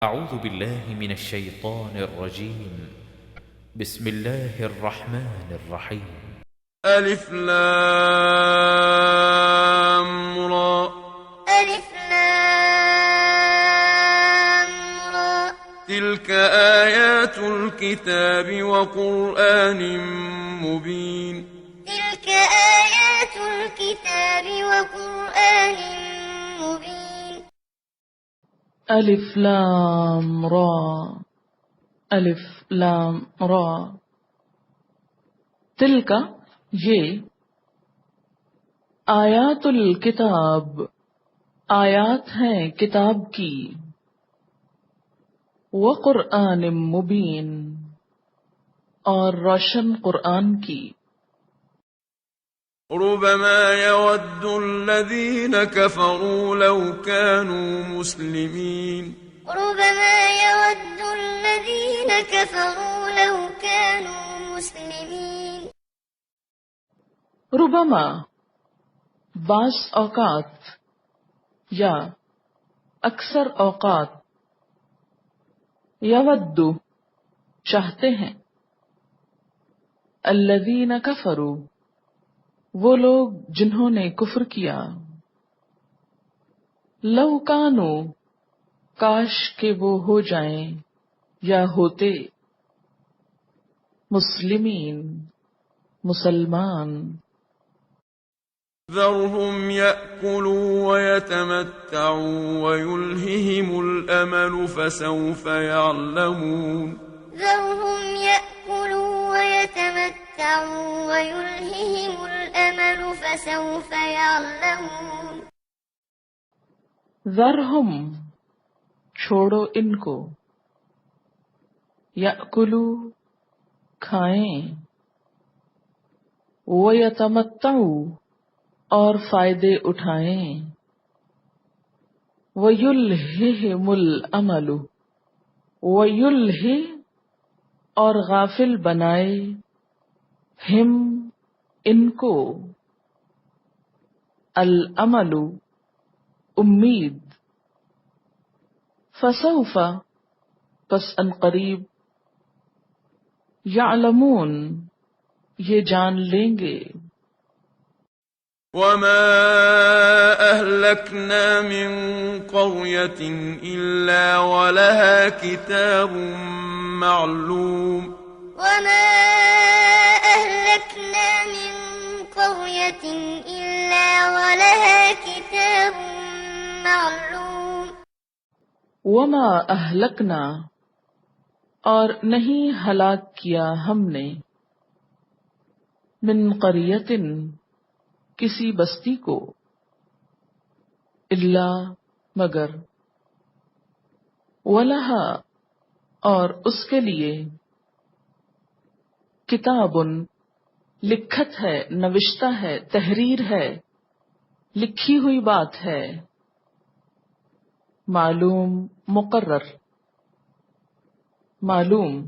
أعوذ بالله من الشيطان الرجيم. بسم الله الرحمن الرحيم. ألف لام را. ألف لام را. تلك آيات الكتاب وقرآن مبين. تلك آيات الكتاب وقرآن مبين. الف لام را. الف لام را. تل کا یہ آیات الکتاب آیات ہیں کتاب کی، وقرآن مبین اور روشن قرآن کی۔ ربما يود الذين كفروا لو كانوا مسلمين. ربما يود الذين كفروا لو كانوا مسلمين. ربما بعض اوقات یا اکثر اوقات، یود چاہتے ہیں، الذین کفروا وہ لوگ جنہوں نے کفر کیا، لو کانوا کاش کہ وہ ہو جائیں یا ہوتے، مسلمین مسلمان۔ ذرهم يأكلوا ويتمتعوا ويلههم الأمل فسوف يعلمون. ذرهم يأكلوا ويتمتعوا ويلههم الأمل فسوف يعلمون. ذرہم چھوڑو ان کو، یأکلوا کھائیں، ویتمتعوا اور فائدے اٹھائیں، ویلہہم الامل ویلہ اور غافل بنائے، ہم ان کو، الامل امید، فسوف پس ان قریب، یعلمون یہ جان لیں گے۔ وما أهلكنا من قرية إلا ولها كتاب معلوم. وما أهلكنا من قرية إلا ولها كتاب معلوم. وما اہلکنا اور نہیں ہلاک کیا ہم نے، من قریۃ کسی بستی کو، الا مگر، ولہا اور اس کے لیے، کتاب لکھت ہے، نوشتہ ہے، تحریر ہے، لکھی ہوئی بات ہے، معلوم مقرر، معلوم،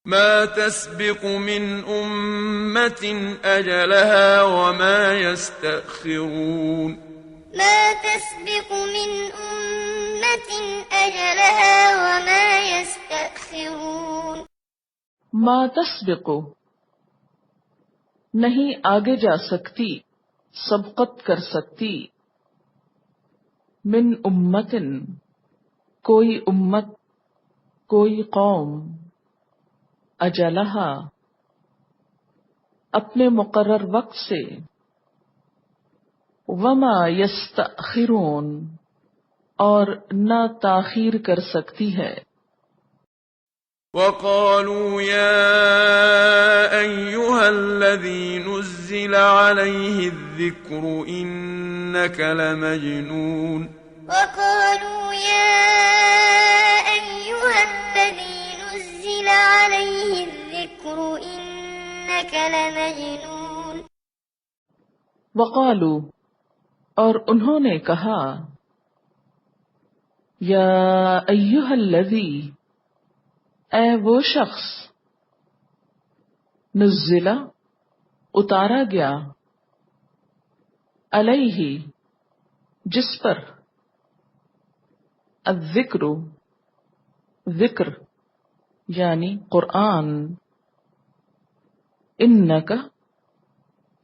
ما تسبق من أمة أجلها وما يستأخرون. ما تسبق من أمة أجلها وما يستأخرون. ما تسبق نہیں آگے جا سکتی، سبقت کر سکتی، من امتن کوئی امت، کوئی قوم، اجلہا اپنے مقرر وقت سے، وما یستأخرون اور نہ تاخیر کر سکتی ہے۔ وقالوا يا أيها الذي نزل عليه الذكر إنك لمجنون. وقالوا يا أيها الذي نزل عليه الذكر إنك لمجنون. وقالو اور انہوں نے کہا، یا ایہا الذی اے وہ شخص، نزلہ اتارا گیا، علیہ جس پر، الذکر ذکر یعنی قرآن، انک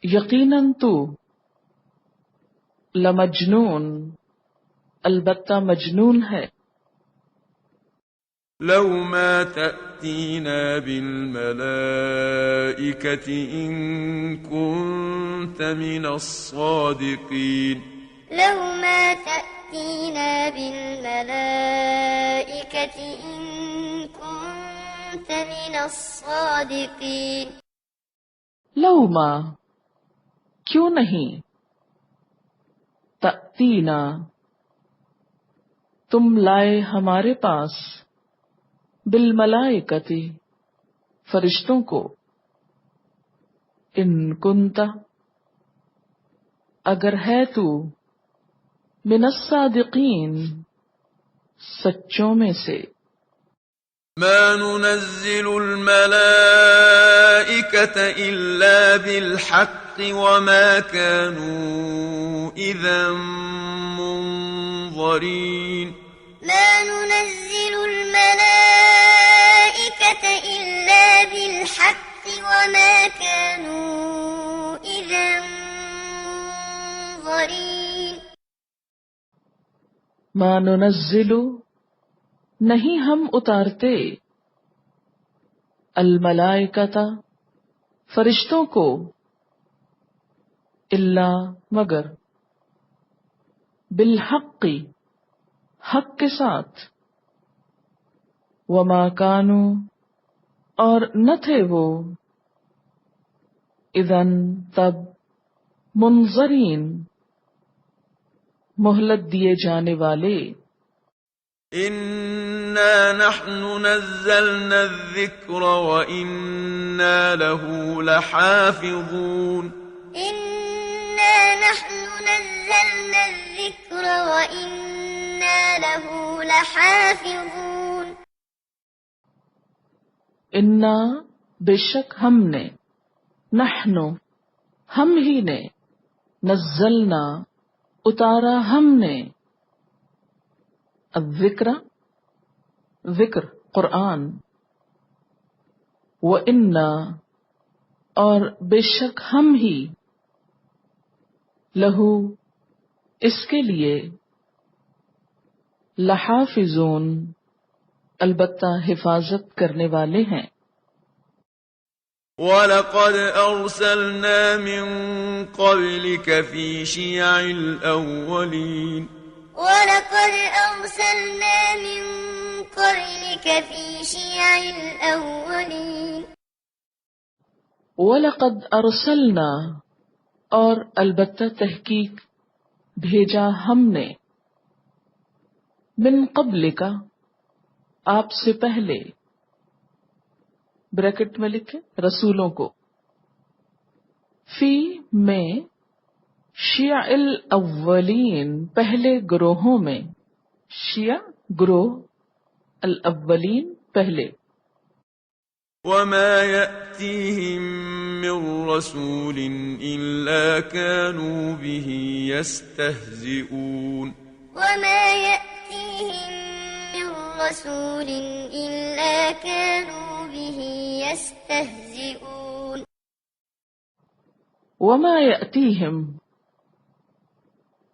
یقیناً تو، لمجنون البتہ مجنون ہے، لو ما تأتينا بالملائكة إن كنت من الصادقين لو ما تأتينا بالملائكة إن كنت من الصادقين لو ما کیوں نہیں، تأتینا تم لائے ہمارے پاس، بالملائکتی فرشتوں کو، ان کنت اگر ہے تو، من الصادقین سچوں میں سے، ما ننزل الملائكة إلا بالحق وما كانوا إذا منظرين ما ننزل الملائكة إلا بالحق وما كانوا إذا منظرين ما ننزل نہیں ہم اتارتے، الملائکۃ فرشتوں کو، الا مگر، بالحق حق کے ساتھ، وما کانوا اور نہ تھے وہ، اذن تب، منظرین مہلت دیے جانے والے، إنا نحن نزلنا الذكر وإنا له لحافظون إنا نحن نزلنا الذكر وإنا له لحافظون انا بے شک ہم نے، نحن ہم ہی نے، نزلنا اتارا ہم نے، الذکر ذکر قرآن، وَإِنَّا اور بے شک ہم ہی، لہو اس کے لیے، لحافظون البتہ حفاظت کرنے والے ہیں، وَلَقَدْ أَرْسَلْنَا مِن قَبْلِكَ فِي شِيَعِ الْأَوَّلِينَ وَلَقَدْ أَرْسَلْنَا مِن قَبْلِكَ فِي شِيَعِ الْأَوَّلِينَ وَلَقَدْ أَرْسَلْنَا اور البتہ تحقیق بھیجا ہم نے، من قبلک آپ سے پہلے، بریکٹ میں لکھیں رسولوں کو، فی میں، شیع الاولین پہلے گروہوں میں، شیع گروہ، الاولین پہلے، وما يأتيهم من رسول إلا كانوا به يستهزئون وما يأتيهم من رسول إلا كانوا به يستهزئون وما یأتیہم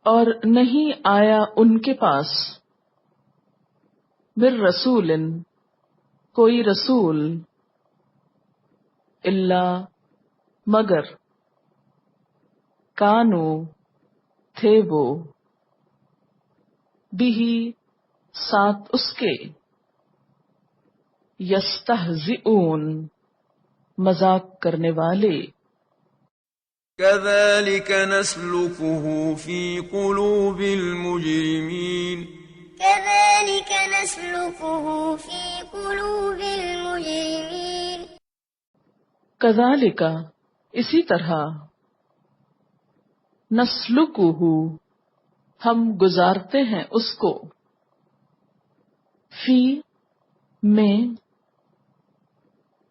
اور نہیں آیا ان کے پاس، من رسول کوئی رسول، الا مگر، کانو تھے وہ، بھی ساتھ اس کے، یستہزئون مذاق کرنے والے، كذلك نسلكه في قلوب المجرمين كذلك نسلكه في قلوب المجرمين کذالک اسی طرح، نسلکہ ہم گزارتے ہیں اس کو، فی میں،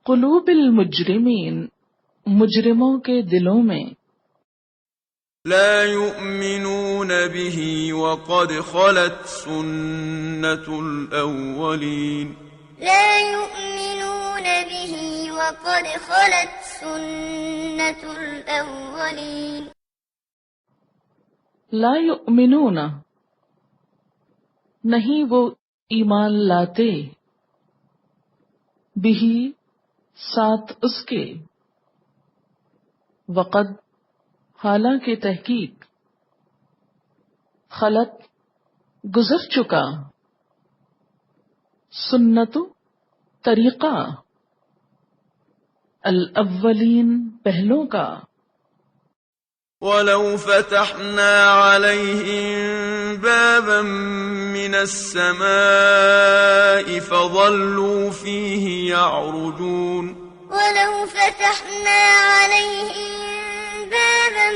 قلوب المجرمین مجرموں کے دلوں میں، لا يؤمنون به وقد خلت سنة الأولين لا يؤمنون به وقد خلت سنة الأولين لا یؤمنون نہیں وہ ایمان لاتے، بہی ساتھ اس کے، وقد حالانکہ تحقیق، خلط گزر چکا، سنت طریقہ، الاولین پہلوں کا، ولو فتحنا عليهم بابا من السماء فظلوا فيه يعرجون ولو فتحنا عليهم بابا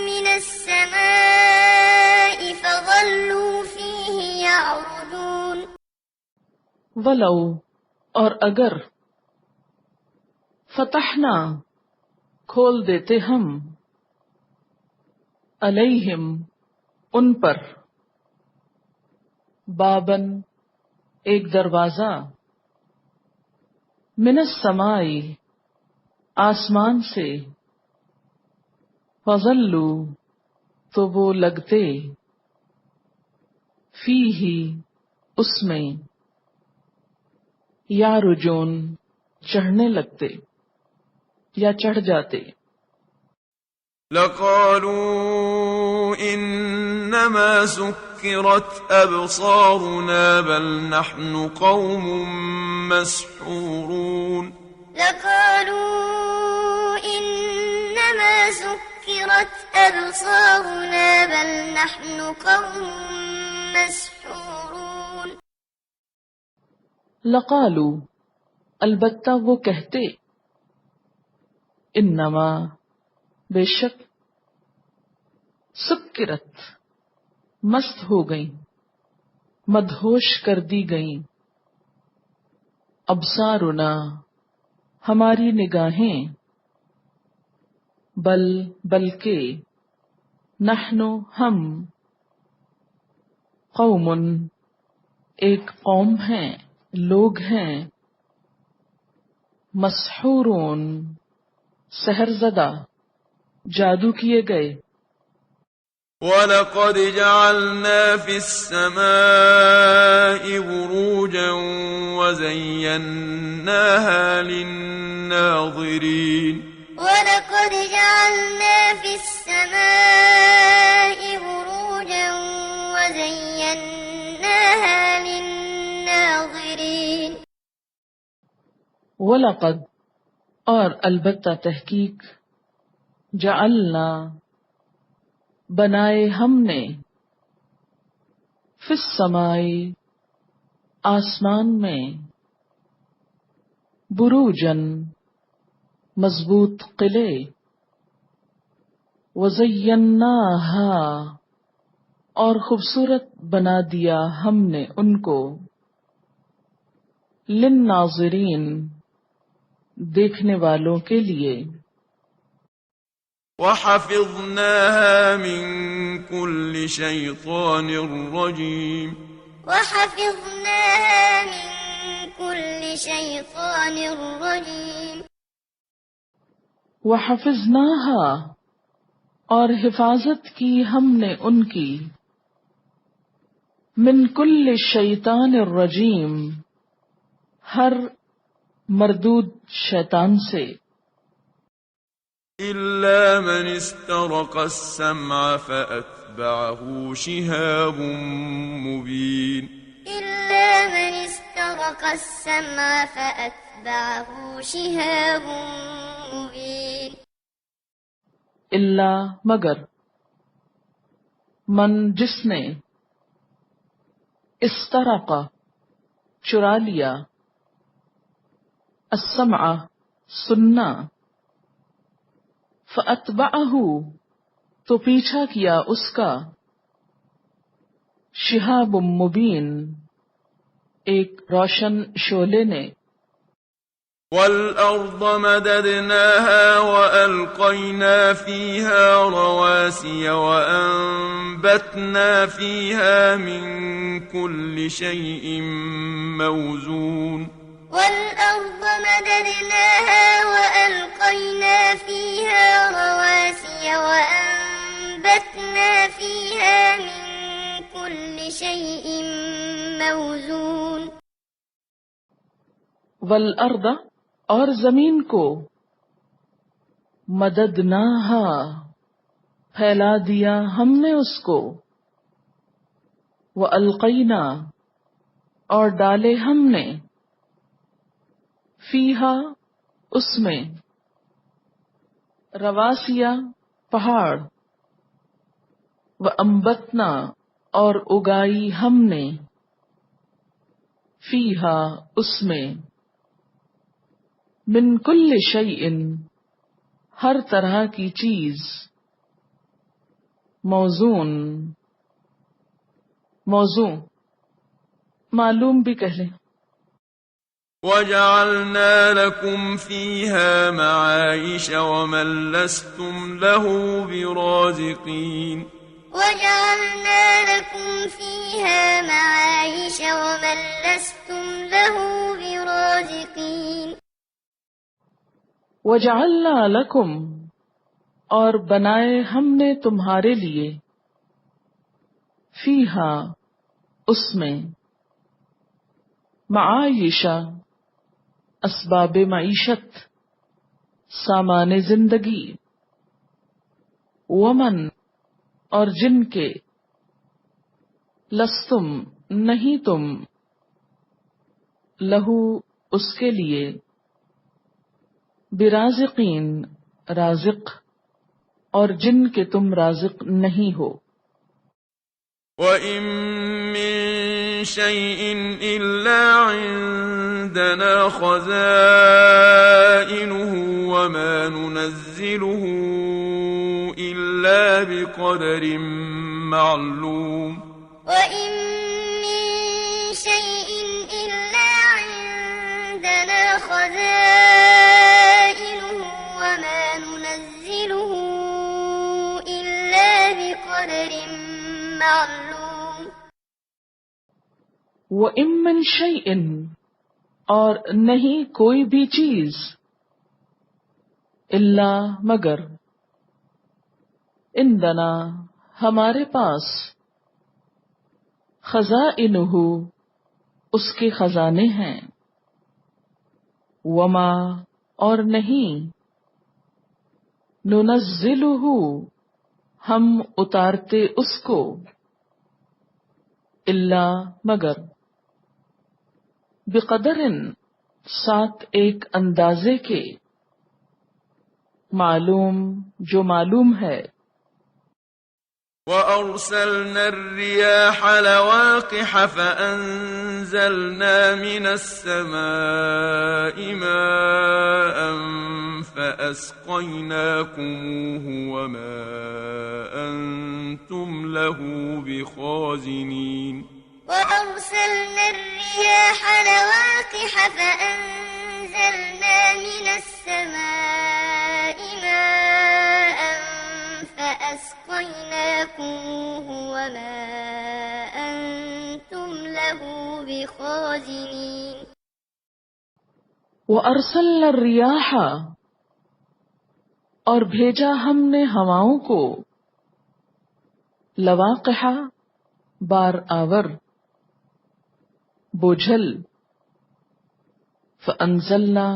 من السماء فظلوا فيه يعرجون ولو اور اگر، فتحنا کھول دیتے ہم، علیہم ان پر، بابن ایک دروازہ، من السماء آسمان سے، فظلوا تو وہ لگتے، فیہ اس میں، یا رجون چڑھنے لگتے یا چڑھ جاتے، لقالوا إنما سكرت أبصارنا بل نحن قوم مسحورون لقالوا إنما سكرت أبصارنا بل نحن قوم مسحورون لقالو البتہ وہ کہتے، انما بے شک، سکرت مست ہو گئیں، مدہوش کر دی گئیں، ابصارنا ہماری نگاہیں، بلکہ، نحن ہم، قوم ایک قوم ہیں، لوگ ہیں، مسحورون سحر زدہ، جادو کیے گئے، وَلَقَدْ جَعَلْنَا فِي السَّمَاءِ بُرُوجًا وَزَيَّنَّاهَا لِلنَّاظِرِينَ ولقد جعلنا في السماء بروجا وزيناها للناظرين وَلَقَدْ اور البتہ تحقیق، جعلنا بنائے ہم نے، فی السماء آسمان میں، بروجن مضبوط قلعے، وزیناہا اور خوبصورت بنا دیا ہم نے ان کو، للناظرین دیکھنے والوں کے لیے، وَحَفِظْنَاهَا مِن كُلِّ شَيْطَانٍ رَّجِيمٍ وحفظناها من كل شيطان رجيم وحفظناہا اور حفاظت کی ہم نے ان کی، من کل شیطان الرجیم ہر مردود شیطان سے، إِلَّا مَنِ اسْتَرَقَ السَّمْعَ فَأَتْبَعَهُ شِهَابٌ مُّبِينٌ إلا من استرق السمع فأتبعه شهاب مبين اللہ مگر، من جس نے، استرق چرا لیا، السمع سننا، فأتبعہ تو پیچھا کیا اس کا، شہاب مبین ایک روشن شعلے نے، والأرض مددناها وألقينا فيها رواسي وأنبتنا فيها من كل شيء موزون والأرض مددناها وألقينا فيها رواسي وأنبتنا فيها من كل شيء موزون والارض اور زمین کو مددناہا پھیلا دیا ہم نے اس کو، وَأَلْقَيْنَا اور ڈالے ہم نے، فیہا اس میں، رواسیا پہاڑ، وَأَنبَتْنَا اور اگائی ہم نے، فیہا اس میں، من کل شیء ہر طرح کی چیز، موزون موضوع معلوم بھی کہہ لیں۔ وَجَعَلْنَا لَكُمْ فِيهَا مَعَايِشَ وَمَن لَّسْتُمْ لَهُ بِرَازِقِينَ وَجَعَلْنَا لَكُمْ فِيهَا مَعَايِشَ وَمَن لَّسْتُمْ لَهُ بِرَازِقِينَ وَجَعَلْنَا لَكُمْ اور بنائے ہم نے تمہارے لیے، فیہا اس میں، معایشہ اسباب معیشت، سامان زندگی، ومن اور جن کے، لستم نہیں تم، لہو اس کے لیے، برازقین رازق اور جن کے تم رازق نہیں ہو۔ وَإِن مِّن شَيْءٍ إِلَّا عِندَنَا خَزَائِنُهُ وَمَا نُنَزِّلُهُ إِلَّا بِقَدَرٍ مَّعْلُومٍ وَإِن مِّن شَيْءٍ إِلَّا عِندَنَا خَزَائِنُهُ وَمَا نُنَزِّلُهُ إِلَّا بِقَدَرٍ معلوم۔ وَإِن مِّن شَيْءٍ اور نہیں کوئی بھی چیز، الا مگر، عندنا ہمارے پاس، خزائنہ اس کے خزانے ہیں، وما اور نہیں، ننزلہ ہم اتارتے اس کو، الا مگر، بقدر ساتھ ایک اندازے کے، معلوم جو معلوم ہے۔ وَأَرْسَلْنَا الرِّيَاحَ لَوَاقِحَ فَأَنزَلْنَا مِنَ السَّمَاءِ مَاءً فَأَسْقَيْنَاكُمُوهُ وَمَا أَنتُمْ لَهُ بِخَازِنِينَ وَأَرْسَلْنَا الرِّيَاحَ لَوَاقِحَ فَأَنزَلْنَا مِنَ السَّمَاءِ مَاءً فَأَسْقَيْنَاكُمُوهُ وَمَا أَنتُمْ لَهُ بِخَازِنِينَ وَأَرْسَلْنَا الرِّيَاحَ اور بھیجا ہم نے ہواؤں کو، لواقح بار آور، بوجھل، فانزلنا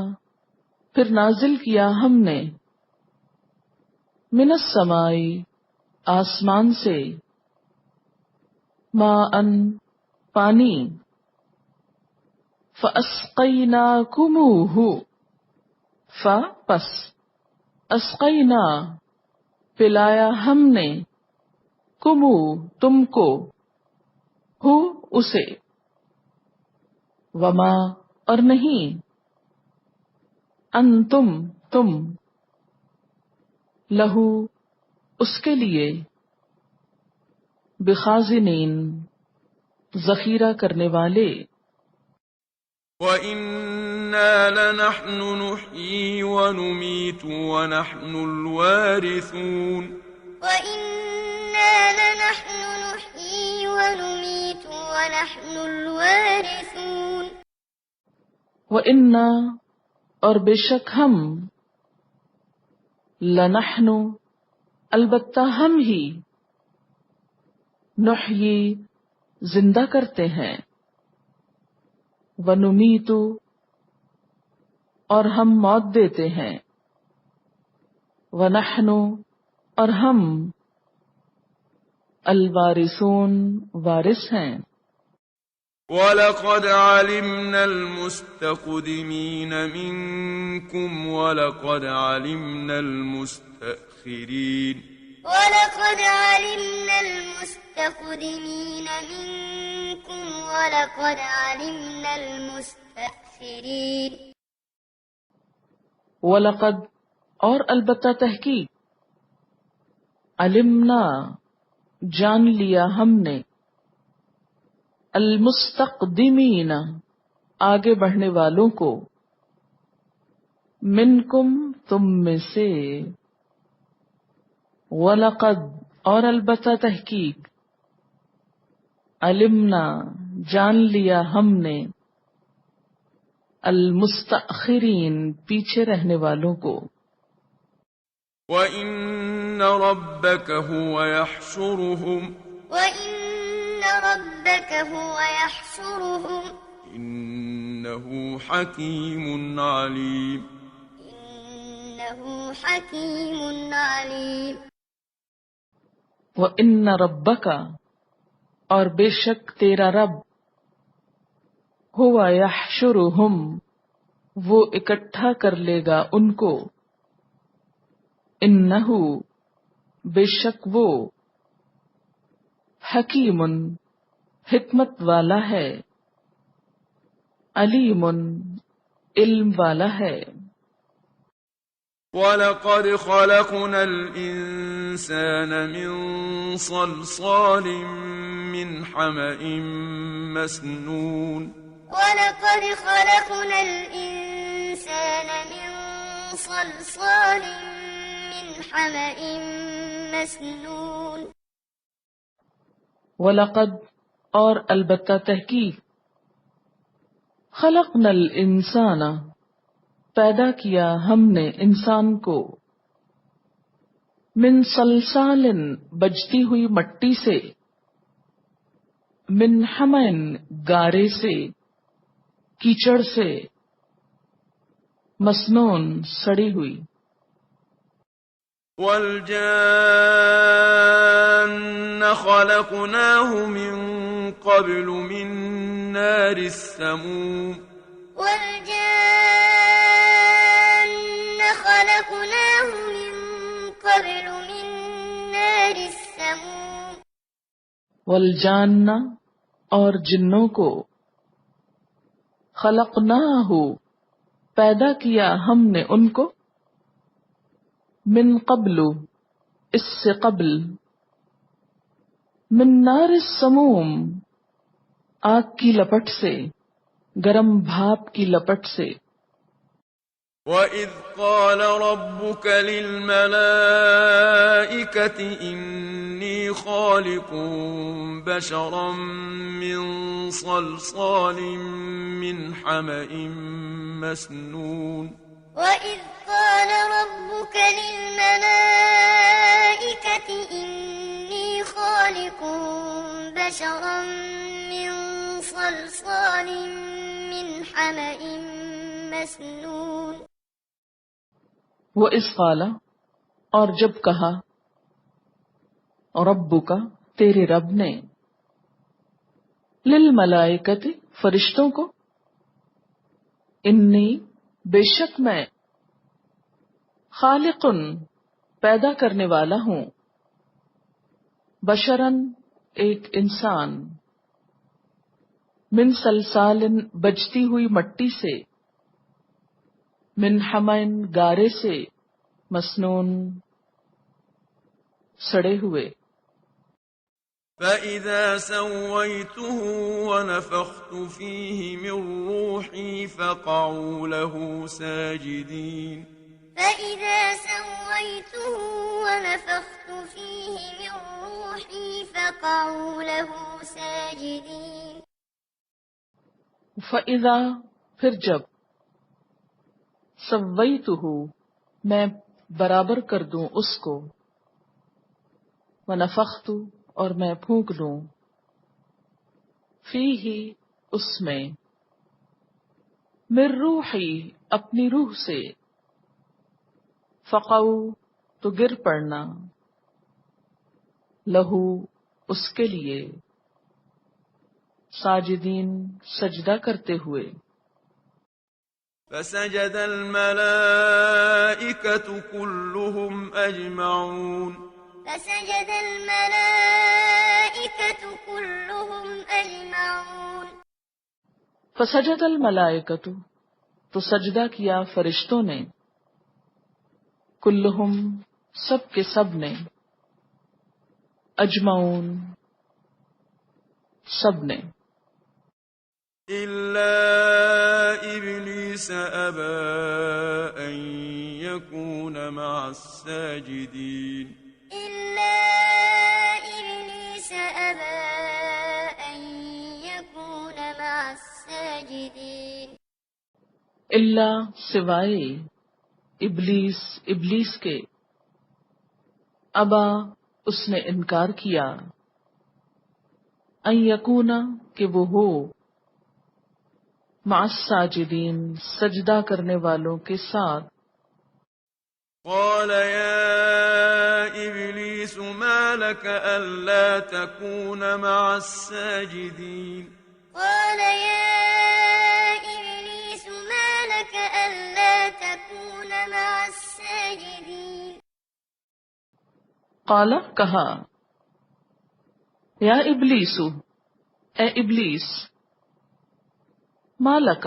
پھر نازل کیا ہم نے، من السماء آسمان سے، ماءً پانی، فاسقیناکموہ پس، اسقینا پلایا ہم نے، کمو تم کو، ہو اسے، وما اور نہیں، انتم تم، لہو اس کے لیے، بخازنین ذخیرہ کرنے والے۔ وَإِنَّا لَنَحْنُ نُحْيِي وَنُمِيتُ وَنَحْنُ الْوَارِثُونَ وَإِنَّا لَنَحْنُ نُحْيِي وَنُمِيتُ وَنَحْنُ الْوَارِثُونَ وَإِنَّا اور بے شک ہم لنحن البتہ ہم ہی نحیی زندہ کرتے ہیں ونمیت اور ہم موت دیتے ہیں ونحن اور ہم الوارثون وارث ہیں وَلَقَدْ عَلِمْنَا الْمُسْتَقْدِمِينَ مِنكُمْ وَلَقَدْ عَلِمْنَا الْمُسْتَأْخِرِينَ وَلَقَدْ عَلِمْنَا الْمُسْتَقْدِمِينَ مِنكُمْ وَلَقَدْ عَلِمْنَا الْمُسْتَأْخِرِينَ وَلَقَدْ اور البتہ تحقیق علمنا جان لیا ہم نے المستقدمین آگے بڑھنے والوں کو منکم تم میں سے وَلَقَدْ اور البتہ تحقیق علمنا جان لیا ہم نے المستأخرین پیچھے رہنے والوں کو وَإِنَّ رَبَّكَ هُوَ يَحْشُرُهُمْ وَإِنَّ رَبَّكَ هُوَ يَحْشُرُهُمْ إِنَّهُ حَكِيمٌ عَلِيمٌ إِنَّهُ حَكِيمٌ عَلِيمٌ وَإِنَّ رَبَّكَ اور بے شک تیرا رب ہوا یحشرہم وہ اکٹھا کر لے گا ان کو انہو بے شک وہ حکیم حکمت والا ہے علیم علم والا ہے وَلَقَدْ خَلَقْنَا الْإِنسَانَ مِنْ صَلْصَالٍ مِنْ حَمَإٍ مَسْنُونٍ وَلَقَدْ خَلَقْنَا الْإِنسَانَ مِنْ صَلْصَالٍ مِنْ حَمَإٍ مَسْنُونٍ وَلَقَدْ اور البتہ تحقیق خلقنا الانسان پیدا کیا ہم نے انسان کو من صلصال بجتی ہوئی مٹی سے من حمئن گارے سے کیچڑ سے مسنون سڑی ہوئی وَالْجَانَّ خَلَقْنَاهُ مِن قَبْلُ مِن نَّارِ السَّمُومِ وَالْجَانَّ خَلَقْنَاهُ مِن قَبْلُ مِن نَّارِ السَّمُومِ والجان اور جنوں کو خلقناہ پیدا کیا ہم نے ان کو من قبل اس سے قبل من نار السموم آگ کی لپٹ سے گرم بھاپ کی لپٹ سے وَإِذْ قَالَ رَبُّكَ لِلْمَلَائِكَةِ إِنِّي خَالِقٌ بَشَرًا مِّن صَلْصَالٍ مِّنْ حَمَإٍ مَسْنُونٍ وَإِذْ قَالَ رَبُّكَ لِلْمَلَائِكَةِ إِنِّي خَالِقٌ بَشَرًا مِّن صَلْصَالٍ مِّنْ حَمَإٍ مَسْنُونٍ وَإِذْ قَالَ اور جب کہا ربک تیرے رب نے للملائکۃ فرشتوں کو انی بے شک میں خالق پیدا کرنے والا ہوں بشرن ایک انسان من صلصال بجتی ہوئی مٹی سے من حمئن گارے سے مسنون سڑے ہوئے فَإِذَا سَوَّيْتُهُ وَنَفَخْتُ فِيهِ مِن روحي فقعوا له ساجدين فإذا سويته ونفخت فيه من روحي فقعوا له ساجدين فَإِذَا پھر جب سَوَّيْتُهُ میں برابر کر دوں اس کو، وَنَفَخْتُ اور میں پھونک دوں، فِيهِ اس میں، مِن روحی اپنی روح سے، فقعوا تو گر پڑنا، لہو اس کے لیے، ساجدین سجدہ کرتے ہوئے۔ فسجد الملائكة كلهم أجمعون فسجد الملائكة كلهم أجمعون فسجد الملائکۃ تو سجدہ کیا فرشتوں نے، کلہم سب کے سب نے، اجمعون سب نے، إلا إبليس أبى أن يكون مع الساجدين إلا إبليس أبى أن يكون مع الساجدين اللہ سوائے ابلیس کے، ابا اس نے انکار کیا، ان یکون کہ وہ ہو، مع الساجدین سجدہ کرنے والوں کے ساتھ۔ قال يا إبليس ما لك ألا تكون مع الساجدين قال يا إبليس ما لك ألا تكون مع الساجدين قال کہا، یا ابلیس اے ابلیس، ما لک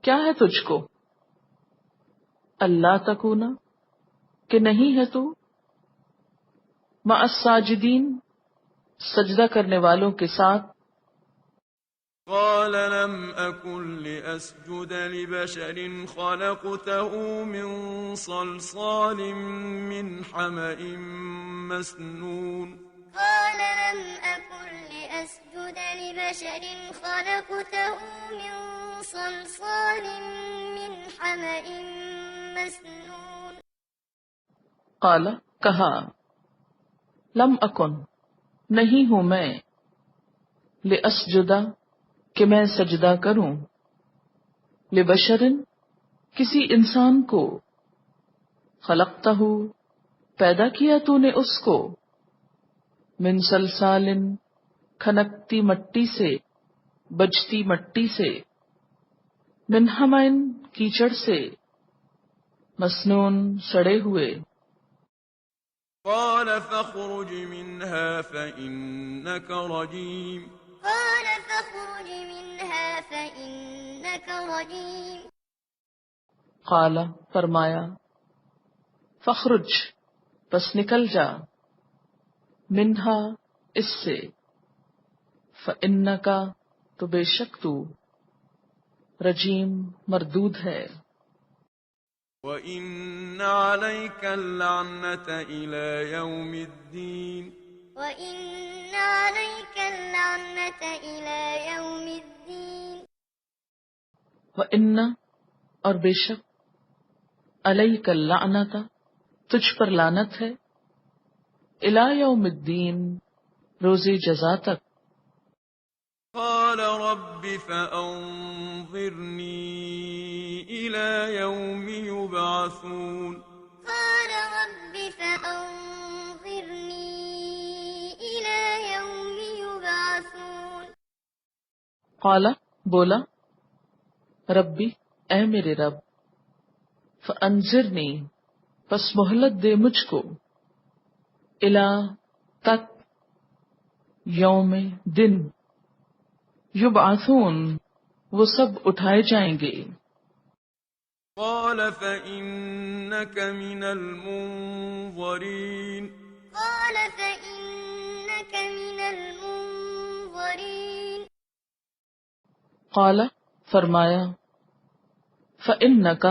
کیا ہے تجھ کو، اللہ تکونا کہ نہیں ہے تو، مع الساجدین سجدہ کرنے والوں کے ساتھ۔ قال لم أكن لأسجد لبشر خلقته من صلصال من حمأ مسنون قال لم أكن لأسجد لبشر خلقته من صلصال من حمأ مسنون قال کہا، لم اکن نہیں ہوں میں، لأسجدہ کہ میں سجدہ کروں، لبشرن کسی انسان کو، خلقتہ پیدا کیا تو نے اس کو، من سلسال کھنکتی مٹی سے، بجتی مٹی سے، من حمئن کیچڑ سے، مسنون سڑے ہوئے۔ قال فاخرج منها فإنك رجيم قال فاخرج منها فإنك رجيم قال فرمایا، فخرج پس نکل جا، منہا اس سے، فإنک تو بے شک تو، رجیم مردود ہے، وإن عليك اللعنة إلى يوم الدين وإن عليك اللعنة إلى يوم الدين وإن اور بے شک، علیک اللعنت تجھ پر لعنت ہے، الی یوم الدین روز جزا تک۔ قال رب فأنظرني إلى يوم يبعثون قال رب فأنظرني إلى يوم يبعثون قال بولا، ربی اے میرے رب، فانظرنی پس مہلت دے مجھ کو، الی تک، یوم دن، یبعثون وہ سب اٹھائے جائیں گے۔ قال فإنك من المنظرين قال فإنك من المنظرين قال فرمایا فَإِنَّكَ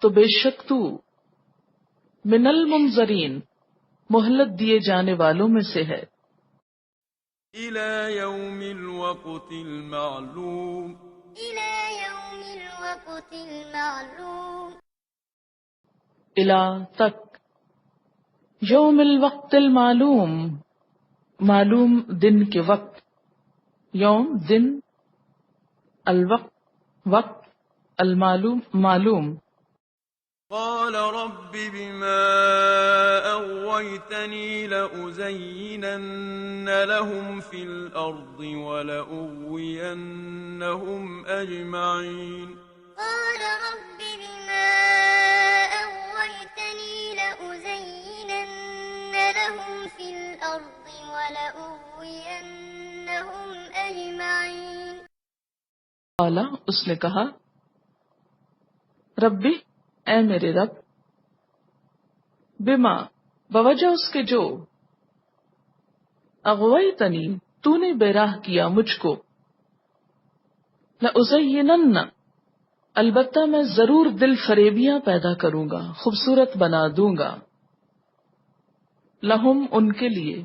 تو بے شک تو من المنظرین مہلت دیے جانے والوں میں سے ہے إلى يوم الوقت المعلوم إلى يوم الوقت المعلوم الی تک یوم الوقت المعلوم معلوم دن کے وقت یوم دن الوقت وقت المعلوم معلوم قال رب بما أغويتني لأزينن لهم في الأرض ولأغوينهم أجمعين قال رب بما أغويتني لأزينن لهم في الأرض ولأغوينهم أجمعين قال اس نے کہا ربی اے میرے رب بما بوجہ اس کے جو اغویتنی تو نے بے راہ کیا مجھ کو لأزینن البتہ میں ضرور دل فریبیاں پیدا کروں گا خوبصورت بنا دوں گا لہم ان کے لیے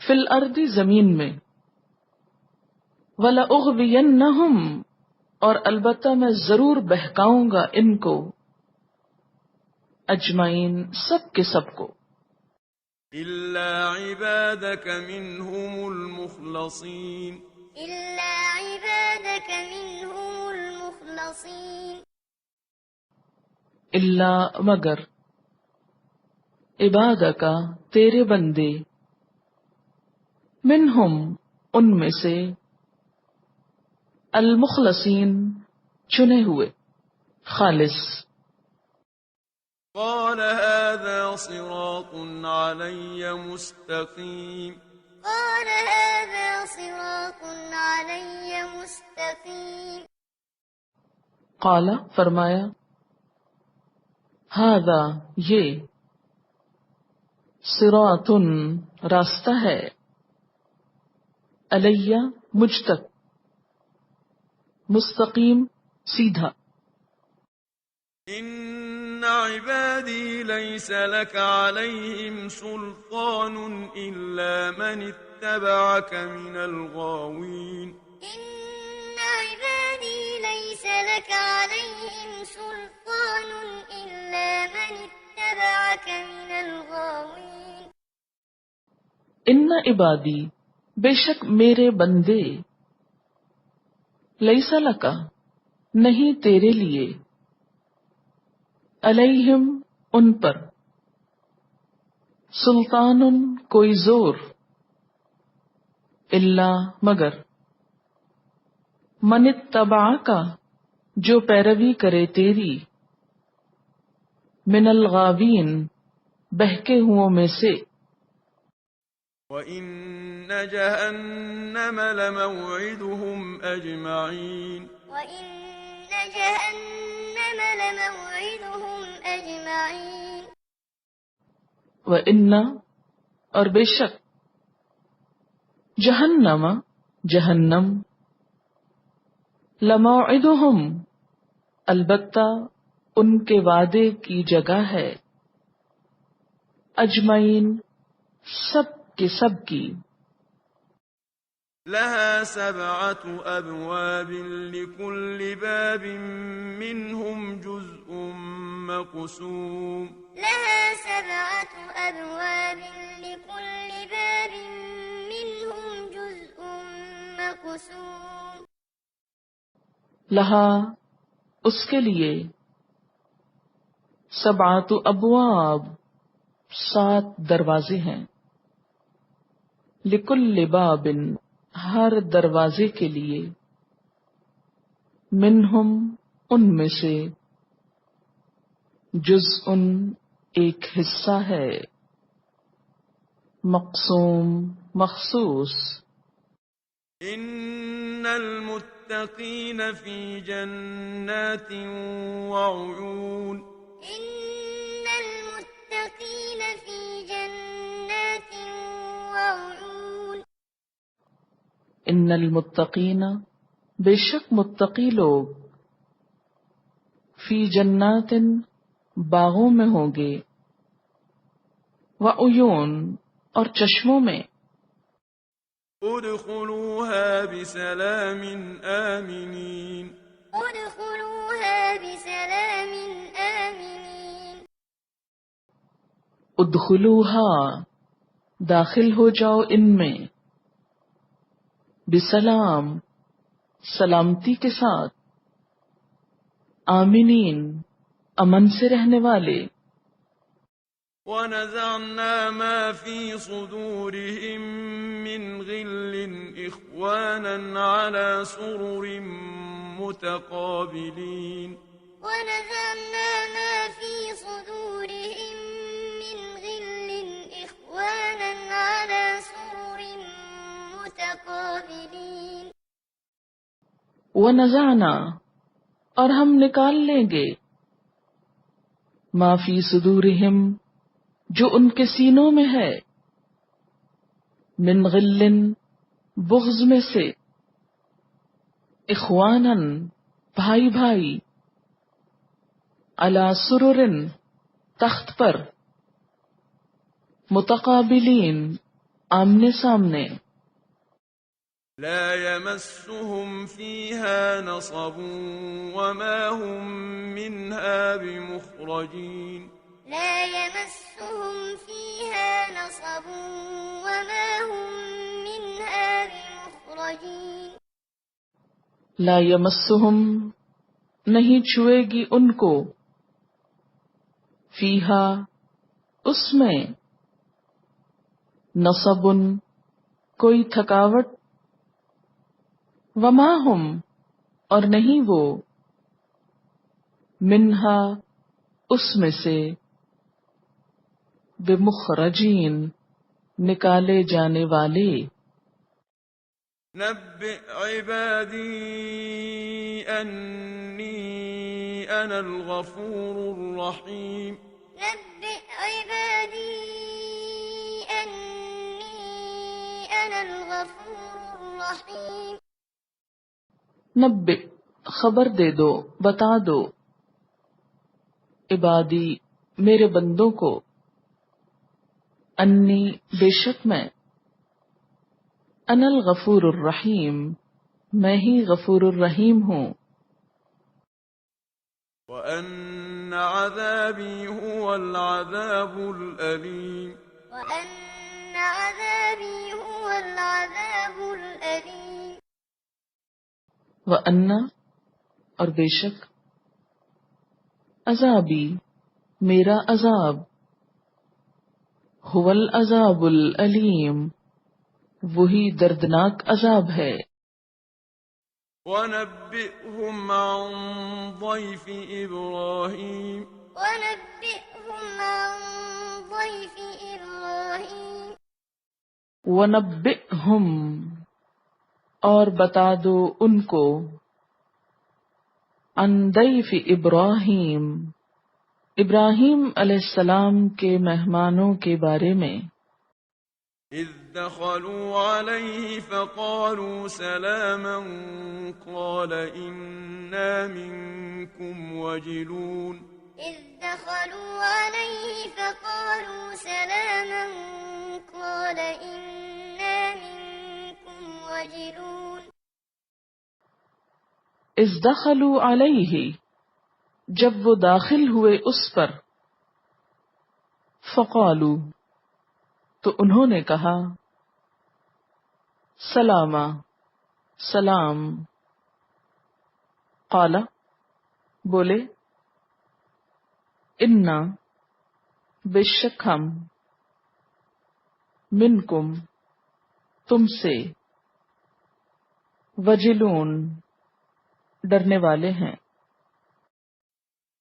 فی الارض زمین میں وَلَأُغْوِيَنَّهُمْ اور البتہ میں ضرور بہکاؤں گا ان کو اجمعین سب کے سب کو إلا عبادك منهم المخلصين إلا عبادك منهم المخلصين اللہ مگر عبادہ کا تیرے بندے منہم ان میں سے المخلصین چنے ہوئے خالص قال هذا صراط علي مستقيم قال هذا صراط علي مستقيم قال فرمایا ہذا یہ صراط راستہ ہے علیہ مجھ تک مستقیم سیدھا إن عبادي ليس لك عليهم سلطان إلا من اتبعك من الغاوين إن عبادي ليس لك عليهم سلطان إلا من اتبعك من الغاوين ان عبادی بے شک میرے بندے لیس لکا نہیں تیرے لیے علیہم ان پر سلطان کوئی زور الا مگر من اتبعک جو پیروی کرے تیری من الغاوین بہکے ہوں میں سے وإن جهنم لموعدهم أجمعين وإن جهنم لموعدهم أجمعين وَإِنَّ اور بے شک جہنم جہنم لموعدہم البتہ ان کے وعدے کی جگہ ہے اجمعین سب کے سب کی لها 7 أبواب لكل باب منهم جزء مقسوم لها 7 أبواب لكل باب منهم جزء مقسوم لہا اس کے لیے 7 ابواب 7 دروازے ہیں لکل باب ہر دروازے کے لیے منہم ان میں سے جزء ایک حصہ ہے مقسوم مخصوص إن المتقين في جنات وعيون إن المتقين في جنات وعيون ان المتقین بے شک متقی لوگ فی جنات باغوں میں ہوں گے، وعیون اور چشموں میں، ادخلوها بسلام آمنین ادخلوها بسلام آمنین ادخلوها داخل ہو جاؤ ان میں، بسلام سلامتی کے ساتھ، آمنین امن سے رہنے والے، ونزعنا ما في صدورهم من غل إخوانا على سرر متقابلين ونزعنا ما في صدورهم من غل إخوانا على سرر متقابلين ونزعنا اور ہم نکال لیں گے، ما فی صدورہم جو ان کے سینوں میں ہے، من غل بغض میں سے، اخوانن بھائی بھائی، علی سرر تخت پر، متقابلین آمنے سامنے، لا يمسهم فيها نصب وما هم منها بمخرجين لا يمسهم فيها نصب وما هم منها بمخرجين لا یمسہم نہیں چھوئے گی ان کو، فیہا اس میں، نصب کوئی تھکاوٹ، وما ہم اور نہیں وہ، منہا اس میں سے، بمخرجین نکالے جانے والے، نبئ عبادي أني أنا الغفور الرحيم نبئ عبادي أني أنا الغفور الرحيم نبئ خبر دے دو، بتا دو، عبادی میرے بندوں کو، انی بے شک میں، انا الغفور الرحیم میں ہی غفور الرحیم ہوں، وأن عذابي هو العذاب الأليم وأن عذابي هو العذاب الأليم وَأَنَّ اور بے شک، عذابی میرا عذاب، هو العذاب العلیم وہی دردناک عذاب ہے، ونبئهم عن ضيف إبراهيم ونبئهم عن ضيف إبراهيم وَنَبِّئْهُمْ اور بتا دو ان کو، عن ضیف ابراہیم ابراہیم علیہ السلام کے مہمانوں کے بارے میں، إذ دخلوا عليه فقالوا سلاما قال إنا منكم وجلون إذ دخلوا عليه فقالوا سلاما قال إنا منكم وجلون اذ دخلوا علیہ جب وہ داخل ہوئے اس پر، فقالوا تو انہوں نے کہا، سلاما سلام، قال بولے، انا بے شک ہم، منکم تم سے، وجلون ڈرنے والے ہیں،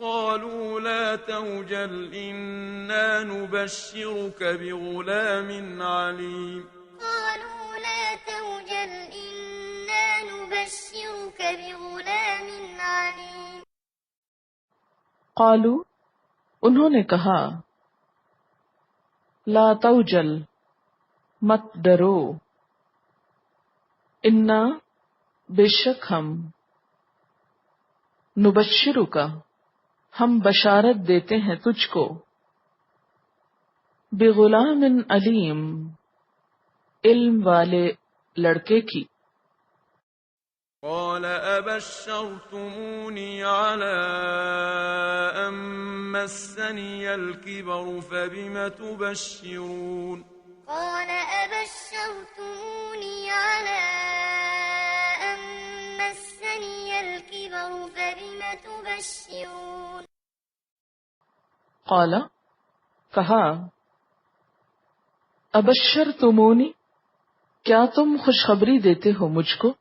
قالوا لا توجل إنا نبشرك بغلام عليم قالوا لا توجل إنا نبشرك بغلام عليم قالوا انہوں نے کہا، لا توجل مت ڈرو، انا بے شک ہم نبشرک ہم بشارت دیتے ہیں تجھ کو بغلام علیم علم والے لڑکے کی قال أبشرتموني على أن مسني الكبر فبم تبشرون قال أبشرتموني على أن مسني الكبر فبم تبشرون قال کہا ابشرتمونی کیا تم خوشخبری دیتے ہو مجھ کو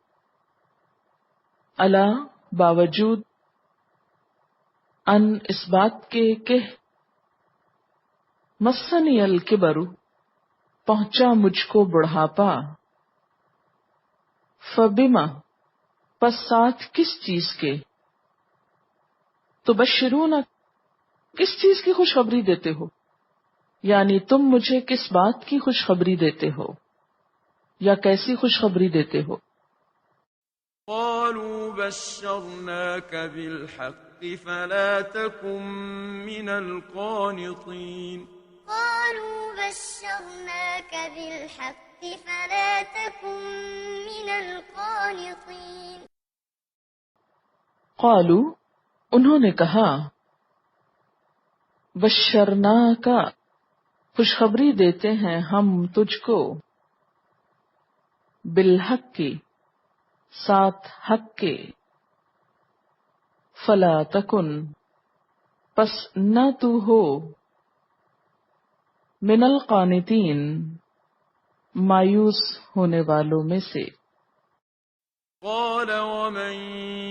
الا باوجود ان اس بات کے کہ مسنی الکبر پہنچا مجھ کو بڑھاپا فبما پس ساتھ کس چیز کے تبشرون کس چیز کی خوشخبری دیتے ہو یعنی تم مجھے کس بات کی خوشخبری دیتے ہو یا کیسی خوشخبری دیتے ہو قالوا بشرناك بالحق فلا تكن من القانطين قالوا بشرناك بالحق فلا تكن من القانطين قالوا انہوں نے کہا بشرناک خوشخبری دیتے ہیں ہم تجھ کو بالحق کی ساتھ حق کے فلا تکن پس نہ تو ہو من القانتین مایوس ہونے والوں میں سے قال ومن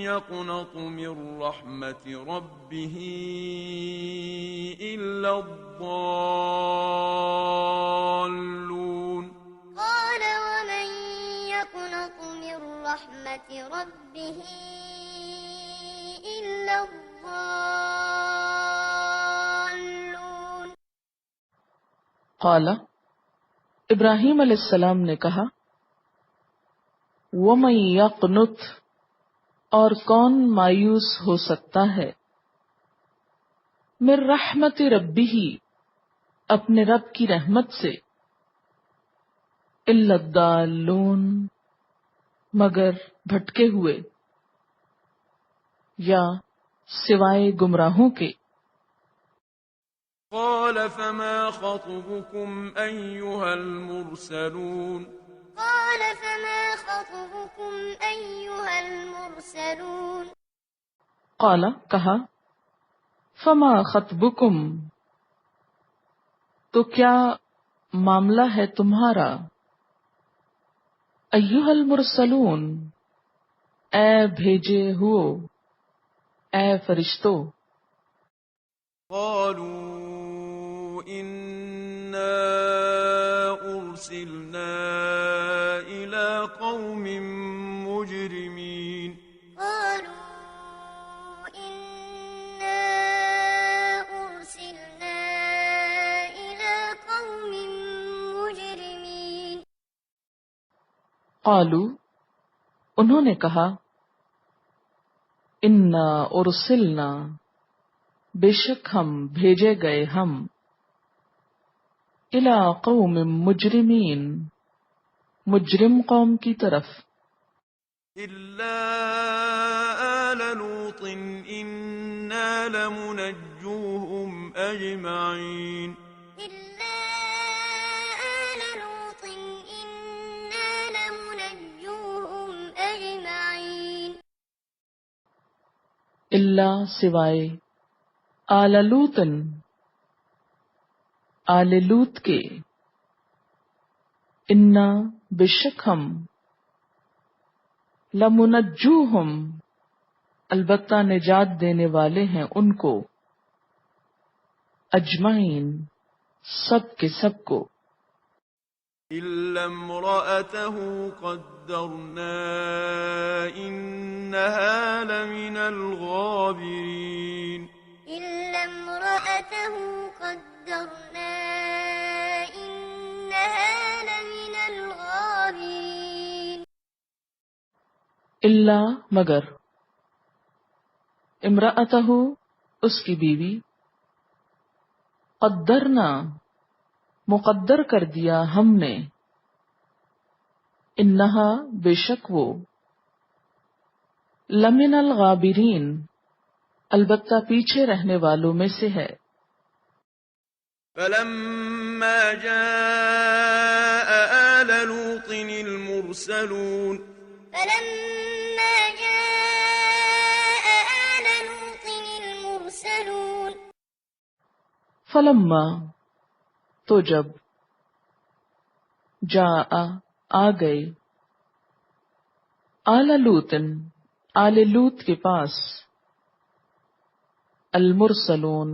يقنط من رحمة ربه إلا الضالون قال ومن يقنط من رحمة ربه إلا الضالون قال ابراہیم علیہ السلام نے کہا وَمَن يَقْنُتْ اور کون مایوس ہو سکتا ہے مِن رحمت ربہ اپنے رب کی رحمت سے إِلَّا الضَّالُّونَ مگر بھٹکے ہوئے یا سوائے گمراہوں کے قال فما خطبكم أيها المرسلون قال فما خطبكم أيها المرسلون قال کہا فما خطبکم تو کیا معاملہ ہے تمہارا ایھا المرسلون اے بھیجے ہوئے اے فرشتو قالوا إنا أرسلنا إلى قوم مجرمين قالوا إنا أرسلنا إلى قوم مجرمين قالوا انہوں نے کہا انا ارسلنا بے شک ہم بھیجے گئے ہم الی قوم مجرمین مجرم قوم کی طرف إلا آل لوط إنا لمنجوهم أجمعين إلا آل لوط إنا لمنجوهم أجمعين اللہ سوائے آل لوطن آل لوط کے انا بے شک ہم لمنجوہم البتہ نجات دینے والے ہیں ان کو اجمعین سب کے سب کو إلا امرأته قدرنا إنها لمن الغابرين إلا امرأته قدرنا إنها لمن الغابرين اللہ مگر، امرأتہ اس کی بیوی، قدرنا مقدر کر دیا ہم نے، انہا بے شک وہ، لمن الغابرین البتہ پیچھے رہنے والوں میں سے ہے۔ فلما جاء آل لوط المرسلون فلما جاء آل لوط المرسلون فلما تو جب، جاء آ گئے، آل لوط آل لوط کے پاس، المرسلون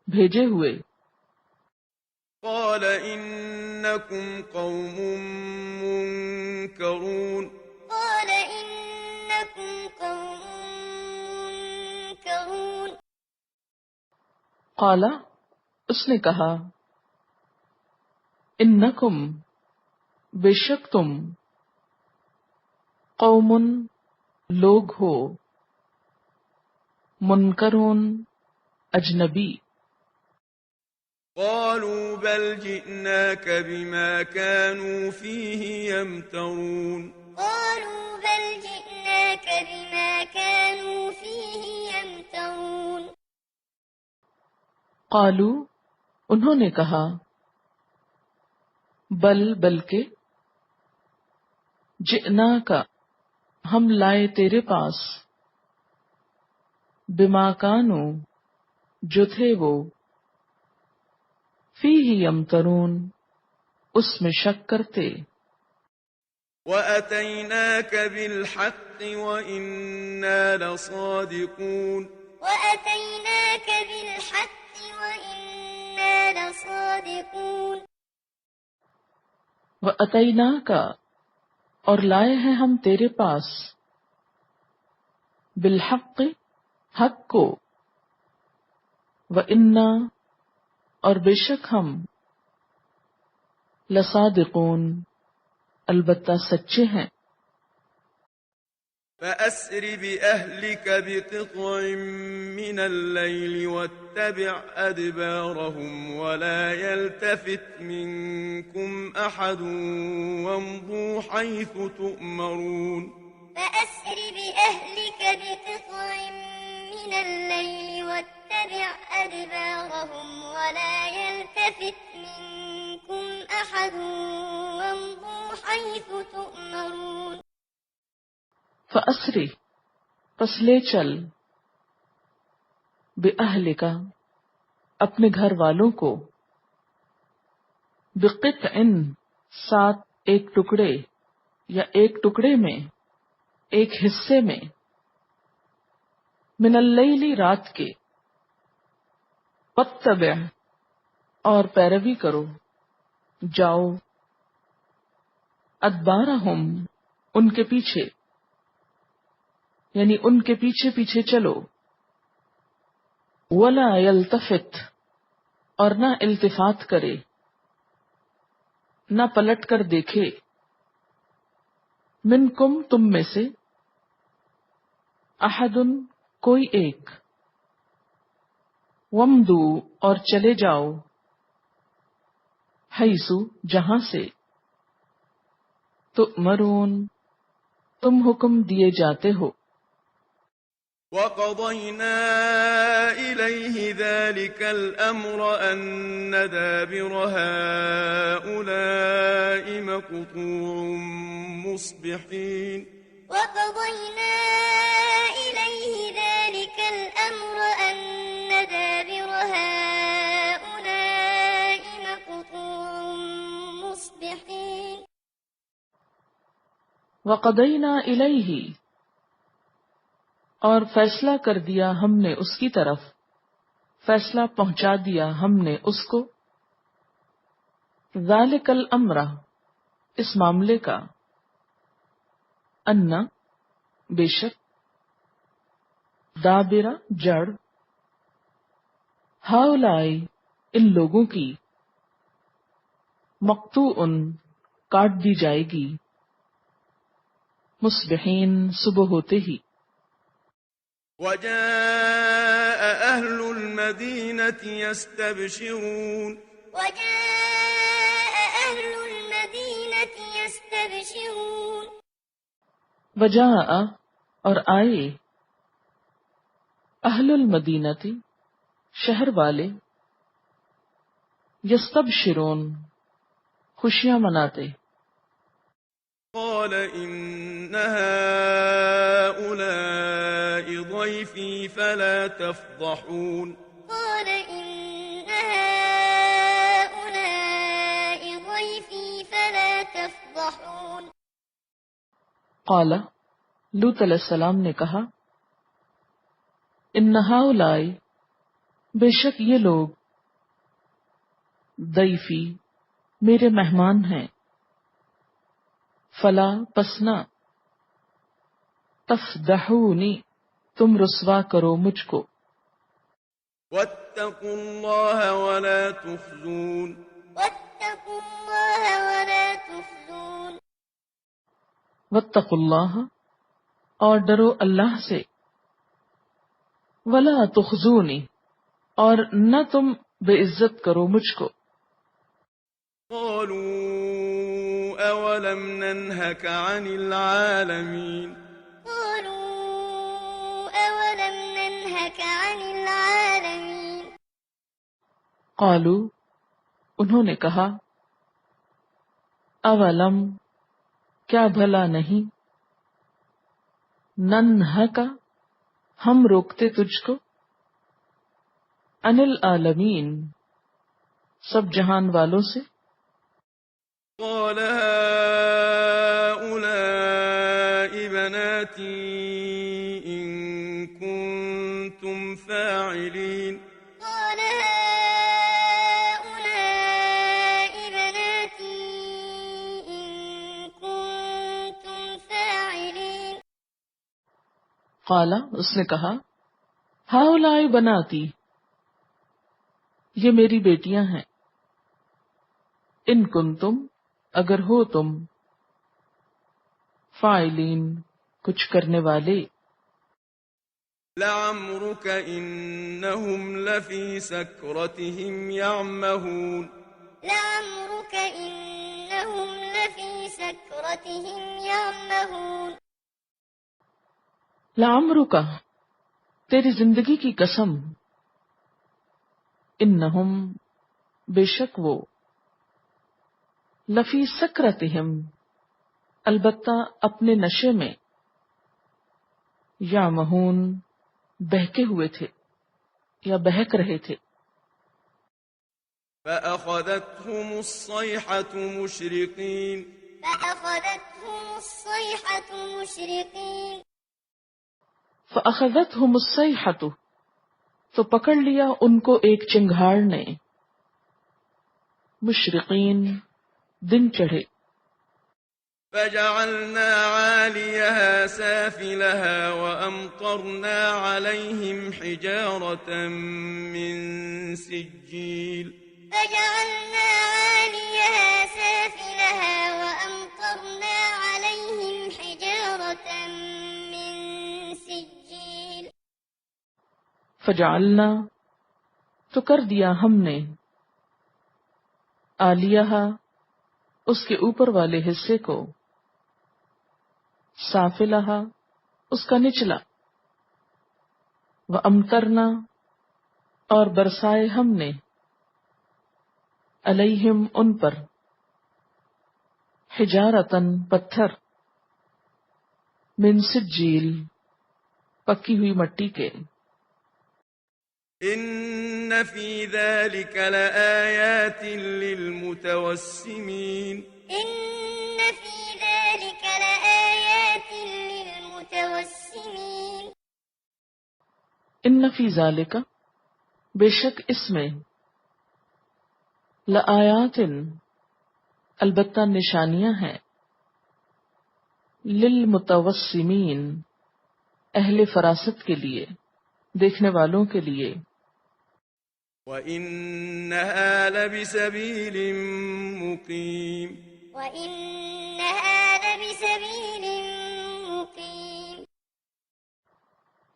بھیجے ہوئے، قال إنكم قوم منكرون قال إنكم قوم منكرون قال اس نے کہا، انکم بے شک تم، قوم لوگ ہو، منکرون اجنبی، قالوا بل جئناك بما كانوا فيه يمترون قالوا بل جئناك بما كانوا فيه يمترون قالو انہوں نے کہا، بلکہ، جئنا کا ہم لائے تیرے پاس، بما کانوا جو تھے وہ، فیہ یمترون اس میں شک کرتے، وأتيناك بالحق وإنا لصادقون وأتيناك بالحق وإنا لصادقون وَأَتَيْنَاكَ اور لائے ہیں ہم تیرے پاس، بالحق حق کو، وَإِنَّا اور بے شک ہم، لصادقون البتہ سچے ہیں۔ فأسر بأهلك بقطع من الليل واتبع أدبارهم ولا يلتفت منكم أحد وامضوا حيث تؤمرون فأسر بأهلك بقطع من الليل واتبع أدبارهم ولا يلتفت منكم أحد وامضوا حيث تؤمرون فَأَسْرِ پس لے چل، بِأَهْلِكَ اپنے گھر والوں کو، بِقِطْعٍ ساتھ ایک ٹکڑے یا ایک ٹکڑے میں، ایک حصے میں، من اللیل رات کے، واتبع اور پیروی کرو، جاؤ، ادبارہم ان کے پیچھے، یعنی ان کے پیچھے پیچھے چلو، ولا یلتفت اور نہ التفات کرے، نہ پلٹ کر دیکھے، منکم تم میں سے، احد کوئی ایک، ومدو اور چلے جاؤ، حیثو جہاں سے، تؤمرون تم حکم دیے جاتے ہو۔ وقضينا إليه ذلك الأمر أن دابر هؤلاء مقطوع مصبحين وقضينا إليه ذلك الأمر أن دابر هؤلاء مقطوع مصبحين وقضینا الیہ اور فیصلہ کر دیا ہم نے اس کی طرف، فیصلہ پہنچا دیا ہم نے اس کو، ذالک الامر اس معاملے کا، ان بے شک، دابرہ جڑ، ہاؤلائی ان لوگوں کی، مقطوع کاٹ دی جائے گی، مصبحین صبح ہوتے ہی. وجاء أهل المدينة يستبشرون وجاء أهل المدينة يستبشرون. وجاء اور آئے اہل المدینتی شہر والے یستبشرون خوشیاں مناتے. قال إن هؤلاء ضيفي فلا تفضحون قال إن هؤلاء ضيفي فلا تفضحون. قال لوط علیہ السلام نے کہا ان ہؤلاء بے شک یہ لوگ ضیفی میرے مہمان ہیں. فلا پسنا تفضحونی تم رسوا کرو مجھ کو. واتقوا الله ولا تخزون واتقوا الله ولا تخزون. واتقوا اللہ اور ڈرو اللہ سے. ولا تخزونی اور نہ تم بے عزت کرو مجھ کو. قالوا أولم ننهك عن العالمين قالوا أولم ننهك عن العالمين. قالوا انہوں نے کہا اولم کیا بھلا نہیں ننہک ہم روکتے تجھ کو عن العالمین سب جہان والوں سے. قال هؤلاء بناتي إن كنتم فاعلين قال هؤلاء بناتي إن كنتم فاعلين. قال اس نے کہا ہؤلاء بناتی یہ میری بیٹیاں ہیں. ان کنتم اگر ہو تم فاعلین کچھ کرنے والے. لعمرك إنهم لفي سكرتهم يعمهون لعمرك إنهم لفي سكرتهم يعمهون. لعمرک تیری زندگی کی قسم انہم بے شک وہ لفی سکرتہم البتہ اپنے نشے میں یعمہون بہکے ہوئے تھے یا بہک رہے تھے. فأخذتهم الصيحة مشرقين فأخذتهم الصيحة مشرقين. فأخذتهم الصيحة تو پکڑ لیا ان کو ایک چنگھاڑ نے مشرقین دن چڑھے. فجعلنا عاليها سافلها وأمطرنا عليهم حجارة من سجيل فجعلنا عاليها سافلها وأمطرنا عليهم حجارة من سجيل. فجعلنا تو کر دیا ہم نے عالیہ اس کے اوپر والے حصے کو سافلہ اس کا نچلا وامطرنا اور برسائے ہم نے علیہم ان پر حجارتن پتھر من سجیل پکی ہوئی مٹی کے. إن في ذلك لآيات للمتوسمين إن في ذلك لآيات للمتوسمين. ان فی ذالک بے شک اس میں لآیات البتہ نشانیاں ہیں للمتوسمین اہل فراست کے لیے دیکھنے والوں کے لیے. وَإِنَّهَا لَبِسَبِيلٍ مُقِيمٍ وَإِنَّهَا لَبِسَبِيلٍ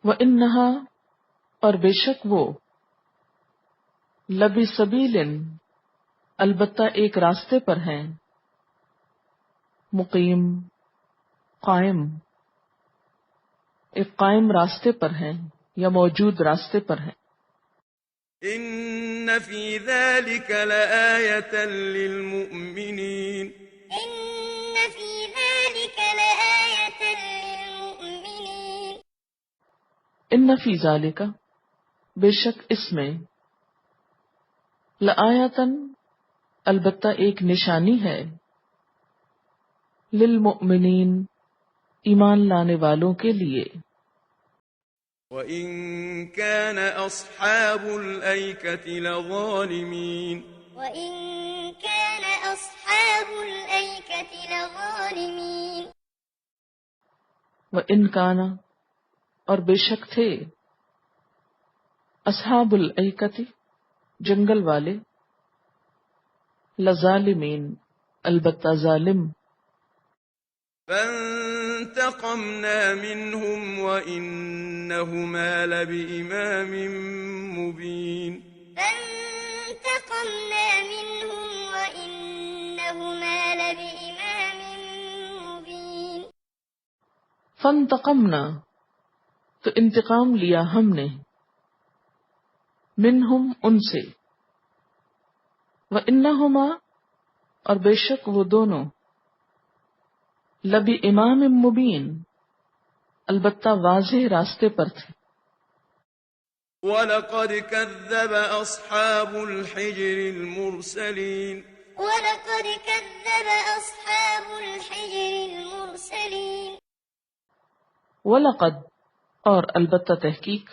وَإِنَّهَا اور بے شک وہ لَبِسَبِيلٍ البتہ ایک راستے پر ہیں، مقیم قائم، ایک قائم راستے پر ہیں یا موجود راستے پر ہیں۔ إن في ذلك لآية للمؤمنين إن في ذلك لآية للمؤمنين ان فی ذالک بے شک اس میں لآیتن البتہ ایک نشانی ہے للمؤمنین ایمان لانے والوں کے لیے۔ وإن كان أصحاب الأيكة لظالمين وإن كان أصحاب الأيكة لظالمين وَإِنْ كَانَ اور بے شک تھے اصحاب الایکۃ جنگل والے لظالمین البتہ ظالم۔ فانتقمنا منهم وإنهما لبإمام مبين فانتقمنا منهم وإنهما لبإمام مبين فانتقمنا تو انتقام لیا ہم نے منہم ان سے، وَإِنَّهُمَا اور بے شک وہ دونوں لبی امام مبین البتہ واضح راستے پر تھے۔ ولقد كذب أصحاب الحجر المرسلين ولقد كذب أصحاب الحجر المرسلين وَلَقَدْ اور البتہ تحقیق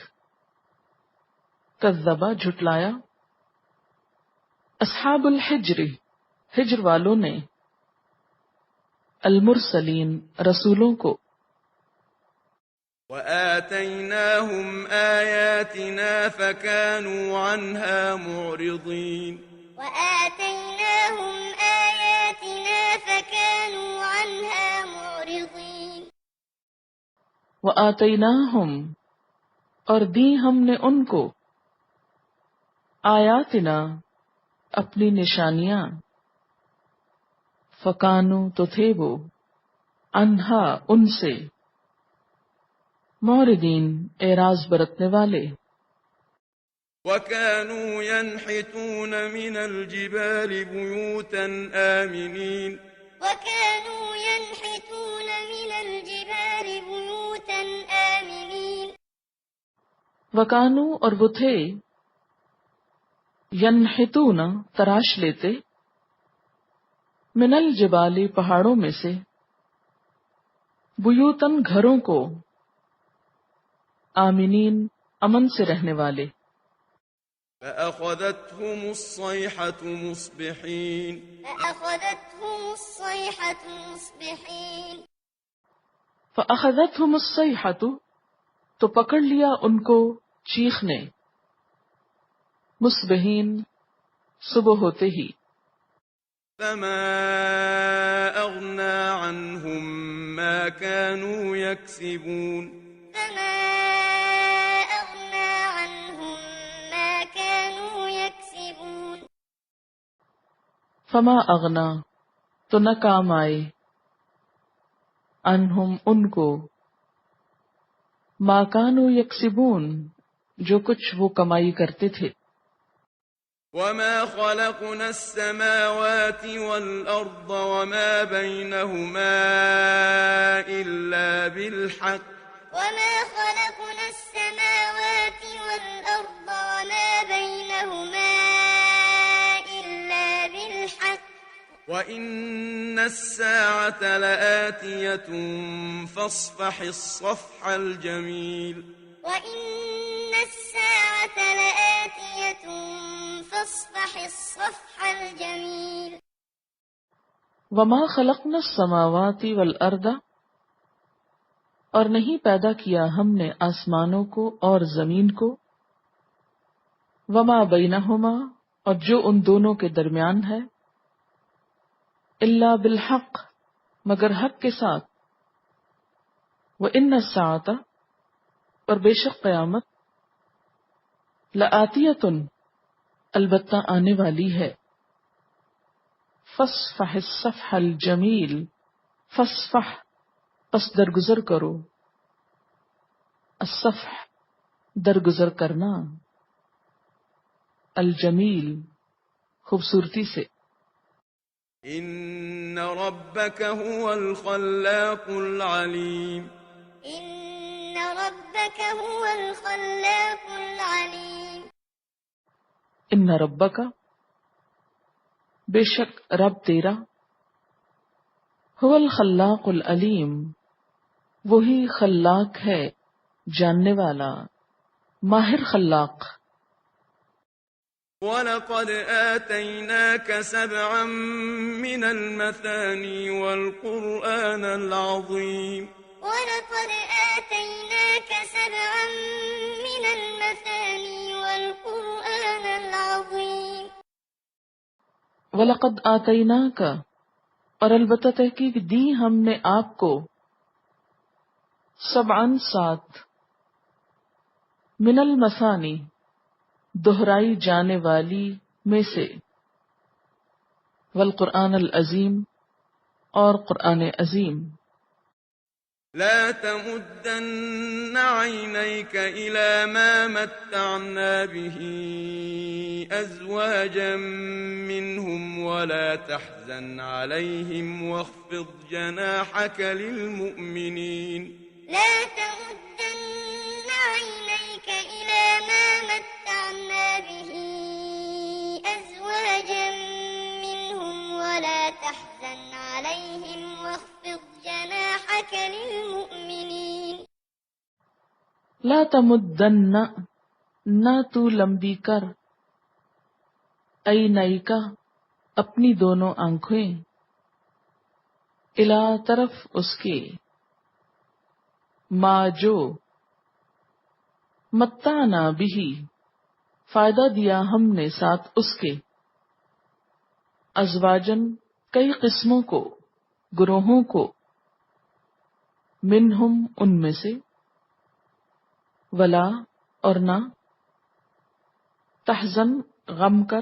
کذبا جھٹلایا اصحاب الحجر ہجر والوں نے المرسلین رسولوں کو وآتيناهم آياتنا فكانوا عنها معرضين وآتيناهم آياتنا فكانوا عنها معرضين وآتیناہم اور دی ہم نے ان کو آیاتنا اپنی نشانیاں فکانو تو تھے وہ انہا ان سے موردین اعراض برتنے والے وكانوا ينحتون من الجبال بيوتا آمنين وكانوا ينحتون من الجبال بيوتا آمنين وکانو اور وہ تھے ینحتون تراش لیتے من الجبال پہاڑوں میں سے بیوتن گھروں کو آمنین امن سے رہنے والے فأخذتهم الصيحة مصبحين فأخذتهم الصيحة مصبحين فأخذتهم الصيحة تو پکڑ لیا ان کو چیخ نے مصبحین صبح ہوتے ہی فما أغنى عنهم ما كانوا يكسبون فما أغنى عنهم ما كانوا يكسبون فما اغنا تو نہ کام آئے انہم ان کو ما کانوا یکسبون جو کچھ وہ کمائی کرتے تھے وما خلقنا السماوات والأرض وما بينهما إلا بالحق وما خلقنا السماوات والأرض وما بينهما إلا بالحق وإن الساعة لآتية فاصفح الصفح الجميل وإن الساعة لآتية فاصفح الصفح الجميل وما خلقنا السماوات والارض اور نہیں پیدا کیا ہم نے آسمانوں کو اور زمین کو وما بینہما اور جو ان دونوں کے درمیان ہے الا بالحق مگر حق کے ساتھ وان الساعۃ اور بے شک قیامت لآتیۃ البتہ آنے والی ہے. فاصفح الصفح الجمیل، فاصفح پس درگزر کرو، الصفح درگزر کرنا، الجمیل خوبصورتی سے. إن ربك هو الخلاق العليم. إن ربك هو الخلاق العليم. ان ربک بے شک رب تیرا، هو الخلاق العلیم وہی خلاق ہے جاننے والا، ماہر خلاق. ولقد آتيناك 7 من المثاني والقرآن العظيم. ولقد آتيناك 7 من المثاني والقرآن العظيم. وَلَقَدْ آتَيْنَاكَ اور البتہ تحقیق دی ہم نے آپ کو، 7 7 من المثانی دہرائی جانے والی میں سے، والقرآن العظیم اور قرآن عظیم. لا تمدن عينيك إلى ما متعنا به أزواجا منهم ولا تحزن عليهم واخفض جناحك للمؤمنين. لا تمدن عينيك إلى ما متعنا به أزواجا منهم ولا تحزن عليهم واخفض جناحك للمؤمنين. لا تمدن نہ تو لمبی کر، عینیک اپنی دونوں آنکھیں، الا طرف اس کے، ما جو، متعنا بھی فائدہ دیا ہم نے ساتھ اس کے، ازواجن کئی قسموں کو، گروہوں کو، منہم ان میں سے، ولا اور نہ، تحزن غم کر،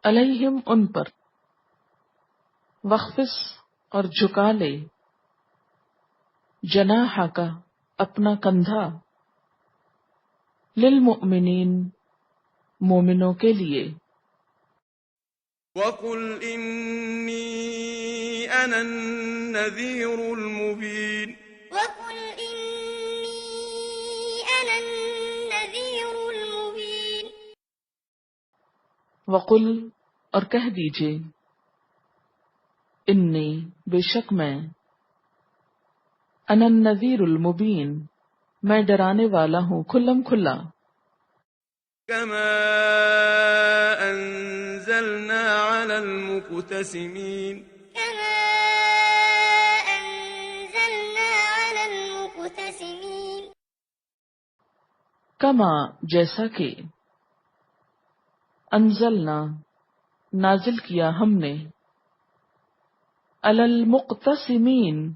علیہم ان پر، وخفض اور جھکا لے، جناحک اپنا کندھا، للمؤمنین مومنوں کے لیے. وقل إني أنا النذير المبين. وقل إني أنا النذير المبين. وقل اور کہہ دیجئے، انی بے شک میں، انا النذیر المبین میں ڈرانے والا ہوں کھلم کھلا. كما أنزلنا على المقتسمين. كما أنزلنا على المقتسمين. کما جیسا کہ، انزلنا نازل کیا ہم نے، علی المقتسمین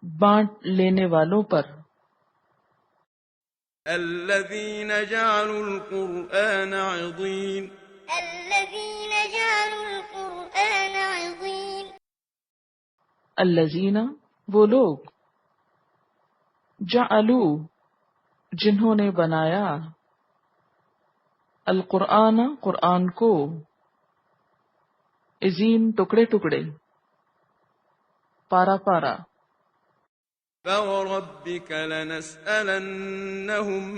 بانٹ لینے والوں پر، الذين جعلوا القرآن عضين. الذين جعلوا القرآن عضين. الذین وہ لوگ، جعلوا جنہوں نے بنایا، القرآن قرآن کو، عظیم ٹکڑے ٹکڑے، پارا پارا. فوربك لنسألنهم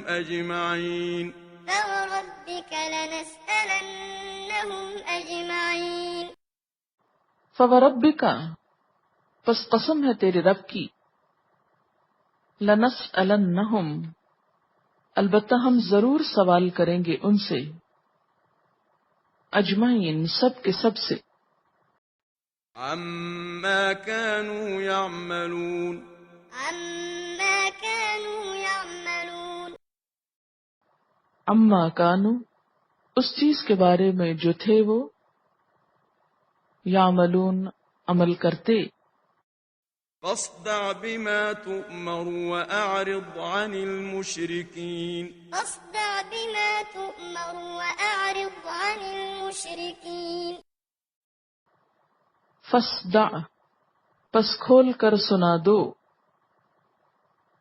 أجمعين. فوربك لنسألنهم أجمعين. فوربک پس قسم ہے تیرے رب کی، لنسألنہم البتہ ہم ضرور سوال کریں گے ان سے، اجمعین سب کے سب سے، عما كانوا يعملون. عما كانوا يعملون. اما کانو اس چیز کے بارے میں جو تھے وہ، یعملون عمل کرتے. فاصدع بما تؤمر وأعرض عن المشركين فاصدع بما تؤمر وأعرض عن المشركين فاصدع پس کھول کر سنا دو،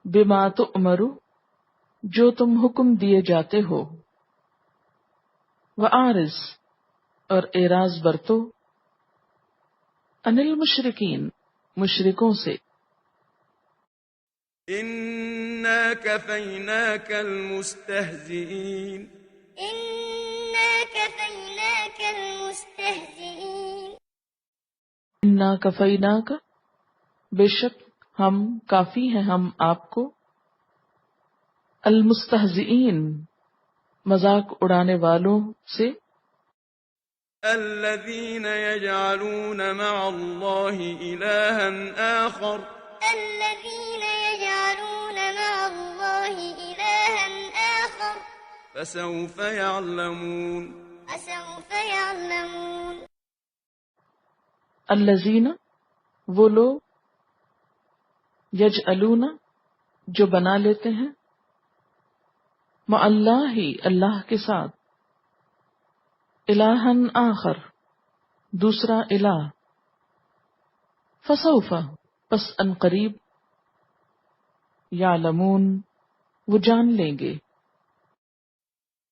بما تؤمر جو تم حکم دیے جاتے ہو، وَأَعْرِضْ اور اعراض برتو، عن المشرکین مشرکوں سے، إنا كفيناك المستهزئين إنا كفيناك المستهزئين انا کفیناک بے شک ہم کافی ہیں ہم آپ کو، المستہزئین مذاق اڑانے والوں سے، الذين يجعلون مع الله إلها آخر الذين يجعلون مع الله إلها آخر فسوف يعلمون فسوف يعلمون الذین وہ لوگ، یجعلون جو بنا لیتے ہیں، مع اللہ اللہ کے ساتھ، الہن آخر دوسرا الہ، فسوف پس ان قریب، یعلمون وہ جان لیں گے،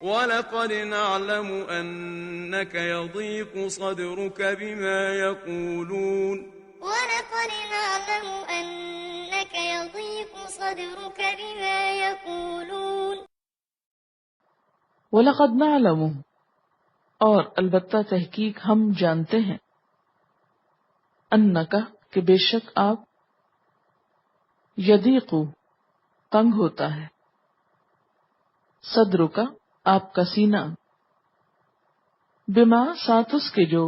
ولقد نعلم أنك يضيق صدرك بما يقولون ولقد نعلم أنك يضيق صدرك بما يقولون وَلَقَدْ نَعْلَمُ اور البتہ تحقیق ہم جانتے ہیں، اَنَّکَ کہ بے شک آپ، یضیق تنگ ہوتا ہے، صدرک آپ کا سینہ، بما ساتھ اس کے جو،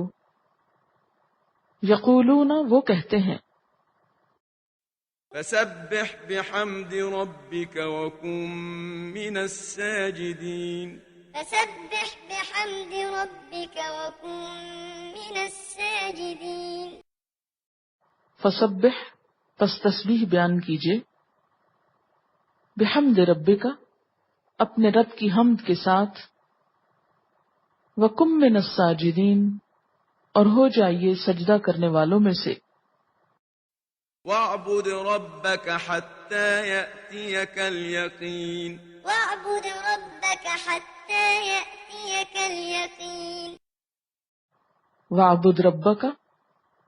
یقولون وہ کہتے ہیں، فسبح بحمد ربك وكن من الساجدين فسبح بحمد ربك وكن من الساجدين فسبح پس تسبیح بیان کیجئے، بحمد ربک اپنے رب کی حمد کے ساتھ، وَكُن مِّنَ السَّاجِدِينَ اور ہو جائیے سجدہ کرنے والوں میں سے، واعبد ربك حتى يأتيك اليقين واعبد ربك حتى يأتيك اليقين وَاعْبُدْ رَبَّكَ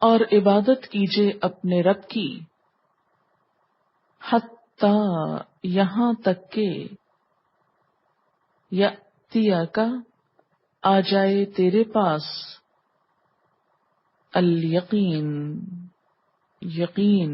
اور عبادت کیجئے اپنے رب کی، حتی یہاں تک کہ، یأتیک آ جائے تیرے پاس، الیقین یقین،